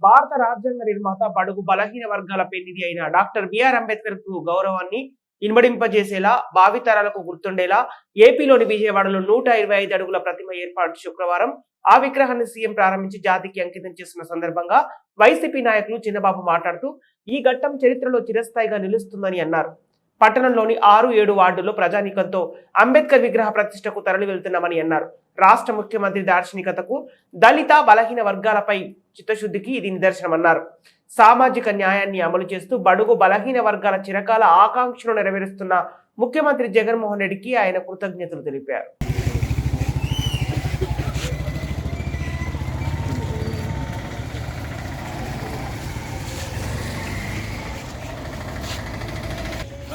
భారత రాజ్యాంగ నిర్మాత బడుగు బలహీన వర్గాల పెన్నిధి అయిన డాక్టర్ బిఆర్ అంబేద్కర్ కు గౌరవాన్ని ఇనుమడింపజేసేలా భావితరాలకు గుర్తుండేలా ఏపీలోని విజయవాడలో 125 అడుగుల ప్రతిమ ఏర్పాటు శుక్రవారం ఆ విగ్రహాన్ని సీఎం ప్రారంభించి జాతికి అంకితం చేసిన సందర్భంగా వైసీపీ నాయకులు చిన్నబాబు మాట్లాడుతూ ఈ ఘట్టం చరిత్రలో చిరస్థాయిగా నిలుస్తుందని అన్నారు. పట్టణంలోని 6-7 వార్డుల్లో ప్రజానీకంతో అంబేద్కర్ విగ్రహ ప్రతిష్టకు తరలి వెళ్తున్నామని అన్నారు. రాష్ట్ర ముఖ్యమంత్రి దార్శనికతకు, దళిత బలహీన వర్గాలపై చిత్తశుద్ధికి ఇది నిదర్శనమన్నారు. సామాజిక న్యాయాన్ని అమలు చేస్తూ బడుగు బలహీన వర్గాల చిరకాల ఆకాంక్షలు నెరవేరుస్తున్న ముఖ్యమంత్రి జగన్మోహన్ రెడ్డికి ఆయన కృతజ్ఞతలు తెలిపారు.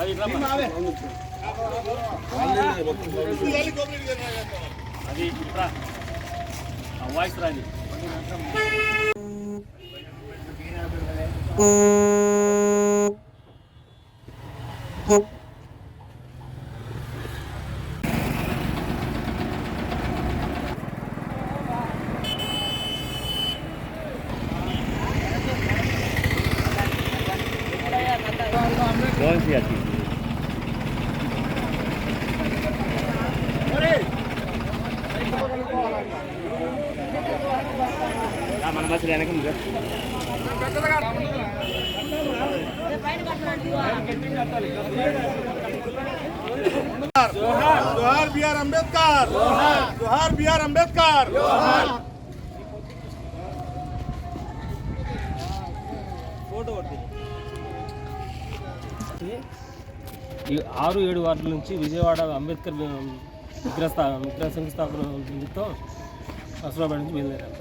అది వాయిస్ రాది మన బస్సు వెనక జోహార్ బిఆర్ అంబేద్కర్, జోహార్ బిఆర్ అంబేద్కర్. ఈ 6-7 వార్డుల నుంచి విజయవాడ అంబేద్కర్ విగ్రహ శంకుస్థాపన నిమిత్తం అసలాబాద్ నుంచి బయలుదేరారు.